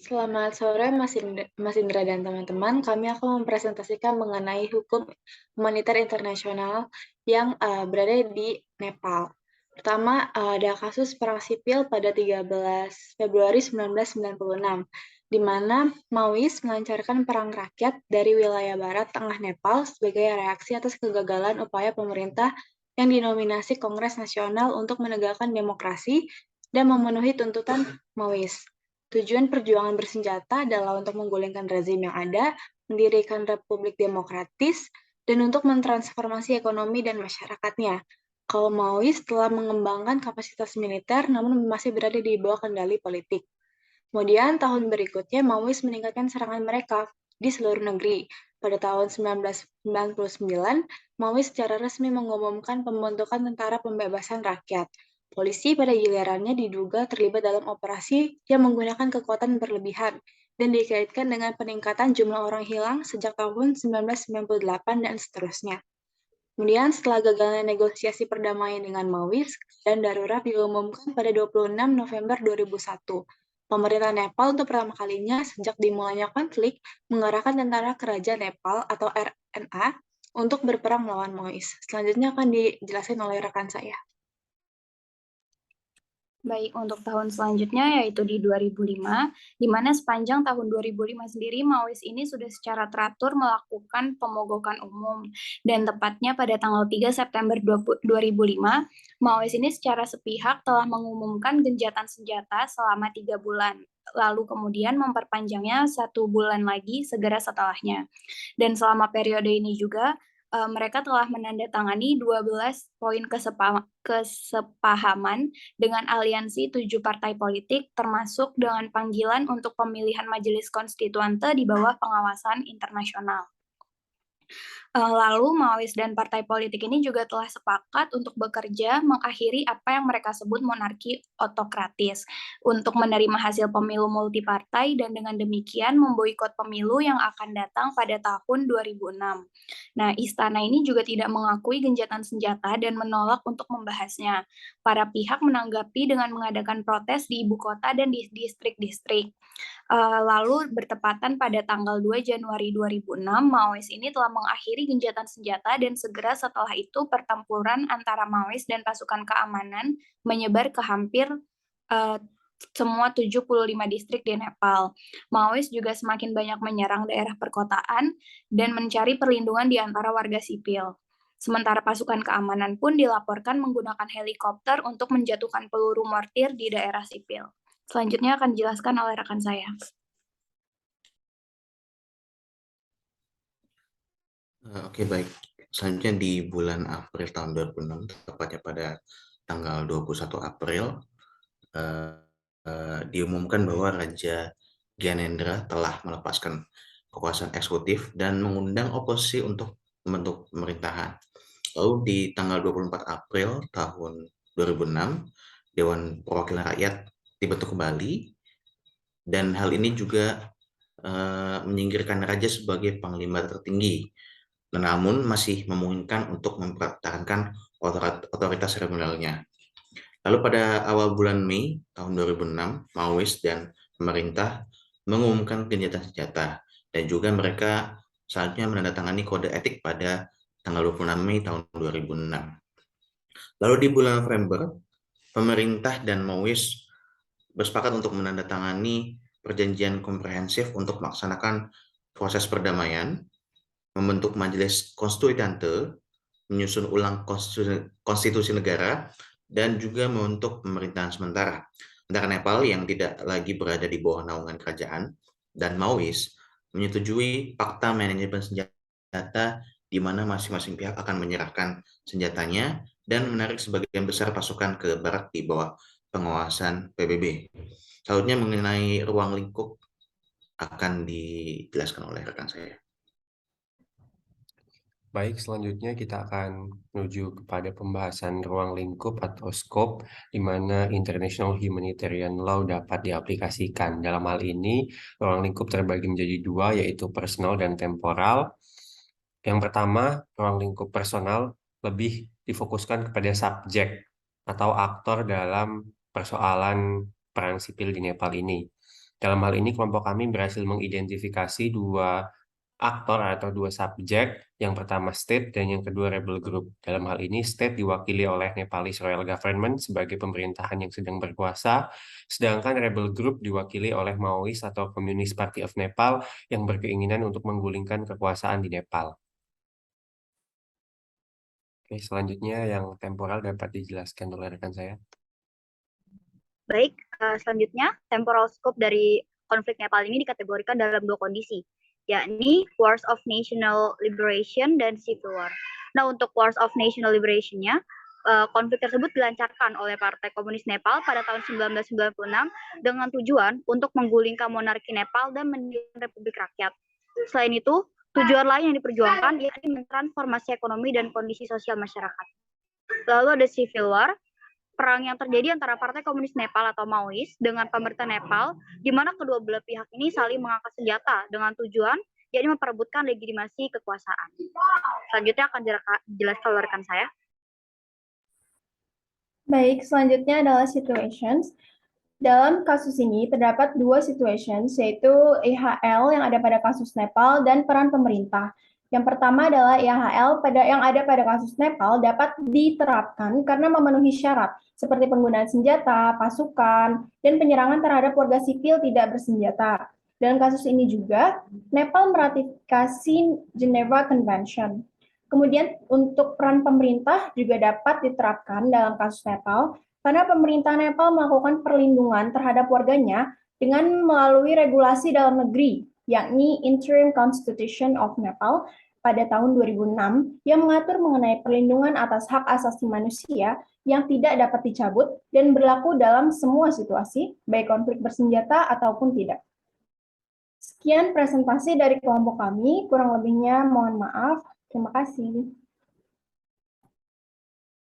Selamat sore Mas Indra dan teman-teman. Kami akan mempresentasikan mengenai hukum humanitar internasional yang berada di Nepal. Pertama, ada kasus perang sipil pada 13 Februari 1996, di mana Maois melancarkan perang rakyat dari wilayah barat tengah Nepal sebagai reaksi atas kegagalan upaya pemerintah yang dinominasi Kongres Nasional untuk menegakkan demokrasi dan memenuhi tuntutan Maois. Tujuan perjuangan bersenjata adalah untuk menggulingkan rezim yang ada, mendirikan republik demokratis, dan untuk mentransformasi ekonomi dan masyarakatnya. Kaum Maois telah mengembangkan kapasitas militer, namun masih berada di bawah kendali politik. Kemudian tahun berikutnya Maois meningkatkan serangan mereka di seluruh negeri. Pada tahun 1999, Maois secara resmi mengumumkan pembentukan Tentara Pembebasan Rakyat. Polisi pada gilirannya diduga terlibat dalam operasi yang menggunakan kekuatan berlebihan dan dikaitkan dengan peningkatan jumlah orang hilang sejak tahun 1998 dan seterusnya. Kemudian setelah gagalnya negosiasi perdamaian dengan Maois, keadaan darurat diumumkan pada 26 November 2001. Pemerintah Nepal untuk pertama kalinya sejak dimulainya konflik mengerahkan tentara kerajaan Nepal atau RNA untuk berperang melawan Maois. Selanjutnya akan dijelaskan oleh rekan saya. Baik, untuk tahun selanjutnya yaitu di 2005, di mana sepanjang tahun 2005 sendiri Maois ini sudah secara teratur melakukan pemogokan umum. Dan tepatnya pada tanggal 3 September 2005, Maois ini secara sepihak telah mengumumkan gencatan senjata selama 3 bulan. Lalu kemudian memperpanjangnya 1 bulan lagi segera setelahnya. Dan selama periode ini juga mereka telah menandatangani 12 poin kesepahaman dengan aliansi 7 partai politik, termasuk dengan panggilan untuk pemilihan majelis konstituante di bawah pengawasan internasional. Lalu Maois dan partai politik ini juga telah sepakat untuk bekerja mengakhiri apa yang mereka sebut monarki otokratis untuk menerima hasil pemilu multipartai dan dengan demikian memboikot pemilu yang akan datang pada tahun 2006. Nah, istana ini juga tidak mengakui gencatan senjata dan menolak untuk membahasnya. Para pihak menanggapi dengan mengadakan protes di ibu kota dan di distrik-distrik. Lalu bertepatan pada tanggal 2 Januari 2006, Maois ini telah mengakhiri gencatan senjata dan segera setelah itu pertempuran antara Maois dan pasukan keamanan menyebar ke hampir semua 75 distrik di Nepal. Maois juga semakin banyak menyerang daerah perkotaan dan mencari perlindungan di antara warga sipil. Sementara pasukan keamanan pun dilaporkan menggunakan helikopter untuk menjatuhkan peluru mortir di daerah sipil. Selanjutnya akan dijelaskan oleh rekan saya. Oke, baik. Selanjutnya di bulan April tahun 2006, tepatnya pada tanggal 21 April, diumumkan bahwa Raja Gyanendra telah melepaskan kekuasaan eksekutif dan mengundang oposisi untuk membentuk pemerintahan. Lalu di tanggal 24 April tahun 2006, Dewan Perwakilan Rakyat dibentuk kembali, dan hal ini juga menyingkirkan raja sebagai panglima tertinggi, namun masih memungkinkan untuk mempertahankan otoritas seremonialnya. Lalu pada awal bulan Mei tahun 2006, Maois dan pemerintah mengumumkan gencatan senjata, dan juga mereka selanjutnya menandatangani kode etik pada tanggal 26 Mei tahun 2006. Lalu di bulan November, pemerintah dan Maois bersepakat untuk menandatangani perjanjian komprehensif untuk melaksanakan proses perdamaian, membentuk majelis konstituante, menyusun ulang konstitusi negara, dan juga membentuk pemerintahan sementara. Antara Nepal yang tidak lagi berada di bawah naungan kerajaan dan Maois menyetujui fakta manajemen senjata di mana masing-masing pihak akan menyerahkan senjatanya dan menarik sebagian besar pasukan ke barat di bawah pengawasan PBB. Selanjutnya mengenai ruang lingkup akan dijelaskan oleh rekan saya. Baik, selanjutnya kita akan menuju kepada pembahasan ruang lingkup atau scope di mana International Humanitarian Law dapat diaplikasikan. Dalam hal ini, ruang lingkup terbagi menjadi dua, yaitu personal dan temporal. Yang pertama, ruang lingkup personal lebih difokuskan kepada subjek atau aktor dalam persoalan perang sipil di Nepal ini. Dalam hal ini, kelompok kami berhasil mengidentifikasi dua aktor atau dua subjek, yang pertama state dan yang kedua rebel group. Dalam hal ini, state diwakili oleh Nepalese Royal Government sebagai pemerintahan yang sedang berkuasa, sedangkan rebel group diwakili oleh Maoist atau Communist Party of Nepal yang berkeinginan untuk menggulingkan kekuasaan di Nepal. Oke, selanjutnya yang temporal dapat dijelaskan oleh rekan saya. Baik, selanjutnya temporal scope dari konflik Nepal ini dikategorikan dalam dua kondisi, yakni Wars of National Liberation dan Civil War. Nah, untuk Wars of National Liberation-nya, konflik tersebut dilancarkan oleh Partai Komunis Nepal pada tahun 1996 dengan tujuan untuk menggulingkan monarki Nepal dan mendirikan Republik Rakyat. Selain itu, tujuan lain yang diperjuangkan yakni mentransformasi ekonomi dan kondisi sosial masyarakat. Lalu ada Civil War, perang yang terjadi antara Partai Komunis Nepal atau Maoist dengan pemerintah Nepal, di mana kedua belah pihak ini saling mengangkat senjata dengan tujuan yakni memperebutkan legitimasi kekuasaan. Selanjutnya akan dijelaskan oleh rekan saya. Baik, selanjutnya adalah situations. Dalam kasus ini terdapat dua situations, yaitu EHL yang ada pada kasus Nepal dan peran pemerintah. Yang pertama adalah EHL yang ada pada kasus Nepal dapat diterapkan karena memenuhi syarat seperti penggunaan senjata, pasukan, dan penyerangan terhadap warga sipil tidak bersenjata. Dalam kasus ini juga, Nepal meratifikasi Geneva Convention. Kemudian untuk peran pemerintah juga dapat diterapkan dalam kasus Nepal karena pemerintah Nepal melakukan perlindungan terhadap warganya dengan melalui regulasi dalam negeri, yakni Interim Constitution of Nepal pada tahun 2006 yang mengatur mengenai perlindungan atas hak asasi manusia yang tidak dapat dicabut dan berlaku dalam semua situasi, baik konflik bersenjata ataupun tidak. Sekian presentasi dari kelompok kami, kurang lebihnya mohon maaf. Terima kasih.